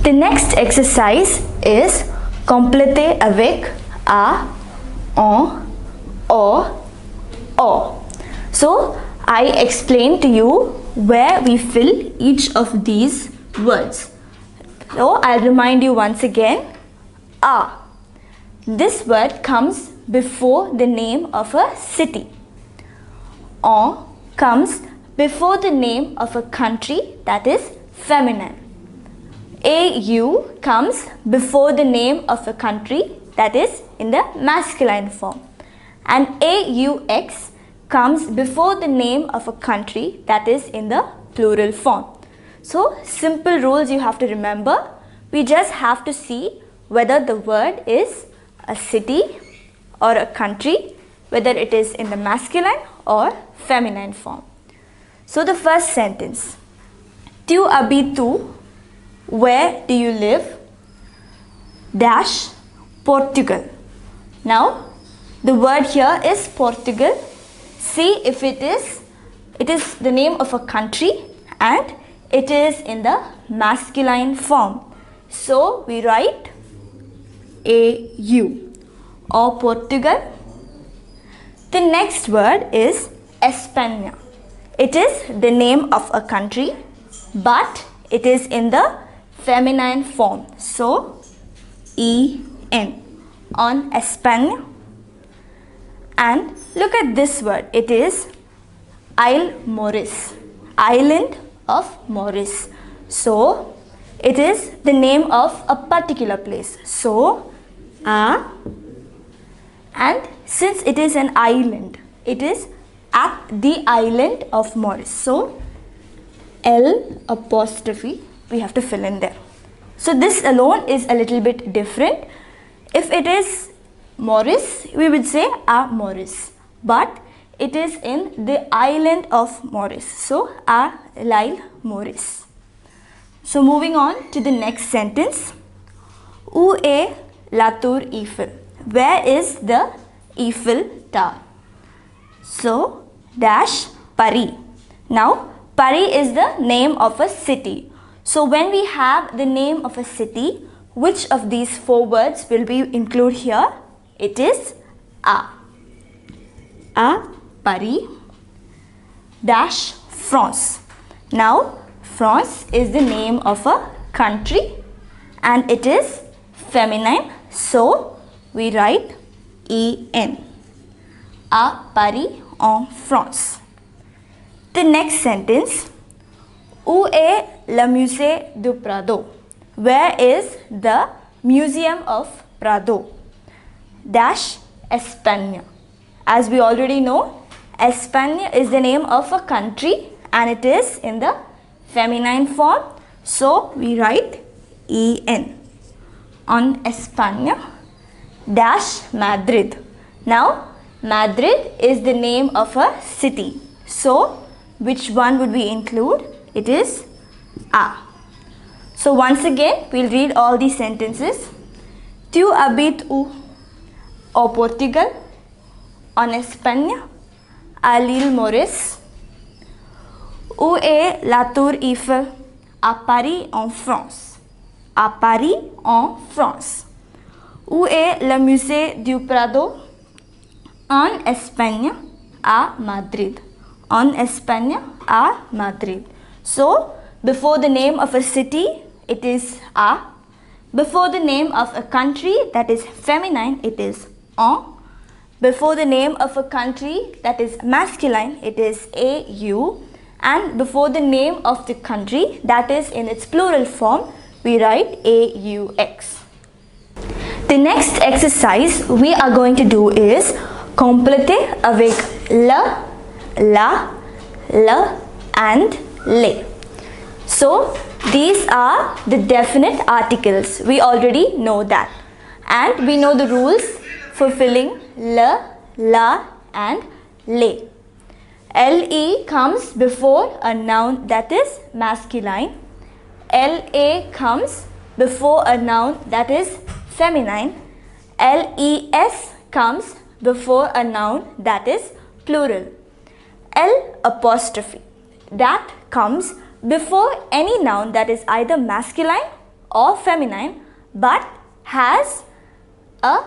The next exercise is Completez avec, a, en, or. So I explain to you where we fill each of these words. So I'll remind you once again. A. This word comes before the name of a city. En comes before the name of a country, that is feminine. Au comes before the name of a country, that is in the masculine form. And aux comes before the name of a country, that is in the plural form. So simple rules you have to remember. We just have to see whether the word is a city or a country, whether it is in the masculine or feminine form. So the first sentence, Tu habites où? Where do you live? Dash, Portugal. Now the word here is Portugal. See if it is the name of a country and it is in the masculine form. So we write AU or Portugal. The next word is España. It is the name of a country, but it is in the feminine form. So EN on España. And look at this word. It is Isle Maurice, island of Maurice. So it is the name of a particular place. So and since it is an island, it is at the island of Maurice. So L apostrophe we have to fill in there. So this alone is a little bit different. If it is Maurice, we would say a Maurice, but it is in the island of Maurice. So a l'île Maurice. So moving on to the next sentence. Où est la tour Eiffel? Where is the Eiffel Tower? So dash Paris. Now Paris is the name of a city. So when we have the name of a city, which of these four words will we include here? It is a Paris dash France. Now France is the name of a country and it is feminine. So we write EN. A Paris en France. The next sentence. Où est le musée du Prado? Where is the Museum of Prado? Dash España. As we already know, España is the name of a country and it is in the feminine form. So we write EN on España dash Madrid. Now Madrid is the name of a city. So which one would we include? It is A. So once again we'll read all these sentences. Tu habites où? Au Portugal, en Espagne, à l'île Maurice. Où est la tour Eiffel? À Paris en France. À Paris en France. Où est le musée du Prado? En Espagne, à Madrid. En Espagne, à Madrid. So, before the name of a city, it is A. Before the name of a country that is feminine, it is en. Before the name of a country that is masculine, it is AU. And before the name of the country that is in its plural form, we write AUX. The next exercise we are going to do is Completez avec le, la, le and les. So these are the definite articles. We already know that. And we know the rules for filling le, la and les. LE comes before a noun that is masculine. LA comes before a noun that is feminine. LES comes before a noun that is plural. L apostrophe, that comes before any noun that is either masculine or feminine but has a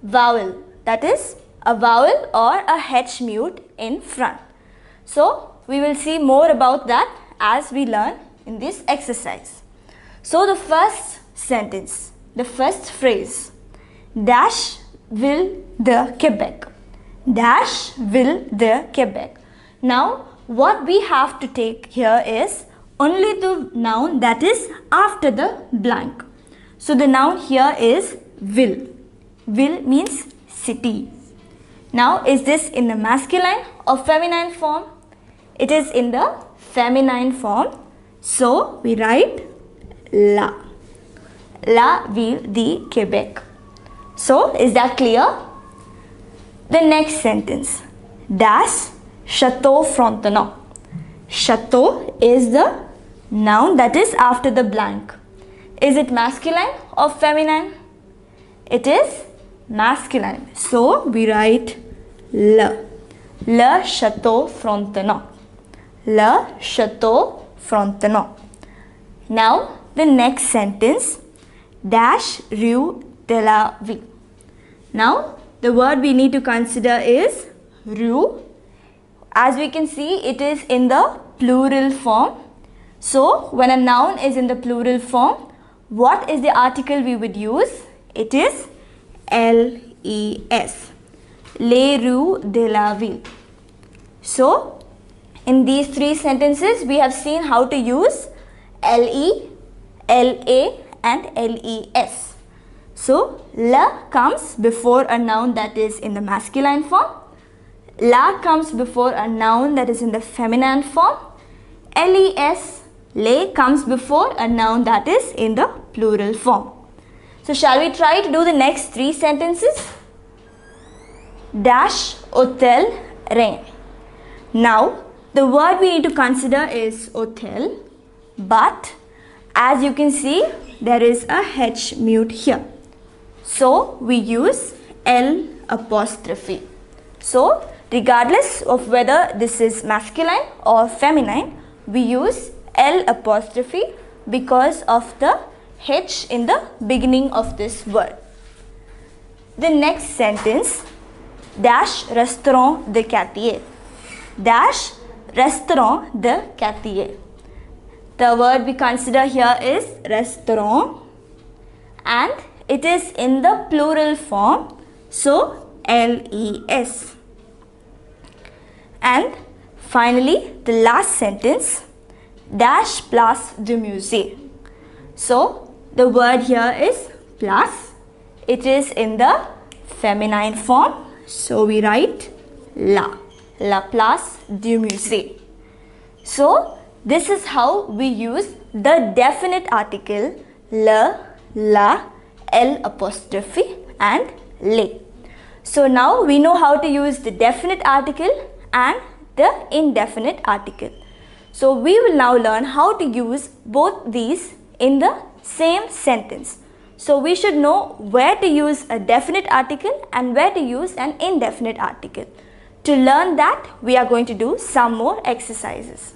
vowel, that is a vowel or a H mute in front. So we will see more about that as we learn in this exercise. So the first sentence, the first phrase, dash will the Quebec. Dash will the Quebec. Now what we have to take here is only the noun that is after the blank. So the noun here is will. Will means city. Now is this in the masculine or feminine form? It is in the feminine form. So we write la. La ville de Québec. So is that clear? The next sentence. Dash Château Frontenac. Château is the noun that is after the blank. Is it masculine or feminine? It is masculine. So we write le. Le Château Frontenac. Le Château Frontenac. Now the next sentence. Dash rue de la ville. Now the word we need to consider is rue. As we can see, it is in the plural form. So when a noun is in the plural form, what is the article we would use? It is les. Les rues de la ville. So in these three sentences, we have seen how to use le, la and les. So la comes before a noun that is in the masculine form. La comes before a noun that is in the feminine form. Les, le comes before a noun that is in the plural form. So shall we try to do the next three sentences? Dash hotel Reine. Now the word we need to consider is hotel, but as you can see, there is a H mute here. So we use L apostrophe. So regardless of whether this is masculine or feminine, we use L apostrophe because of the H in the beginning of this word. The next sentence, dash restaurant de quartier. Dash restaurant de quartier. The word we consider here is restaurant and it is in the plural form. So les. And finally, the last sentence, dash place du musée. So the word here is place. It is in the feminine form. So we write la. La place du musée. So this is how we use the definite article le, la, L apostrophe and le. So now we know how to use the definite article and the indefinite article. So we will now learn how to use both these in the same sentence. So we should know where to use a definite article and where to use an indefinite article. To learn that, we are going to do some more exercises.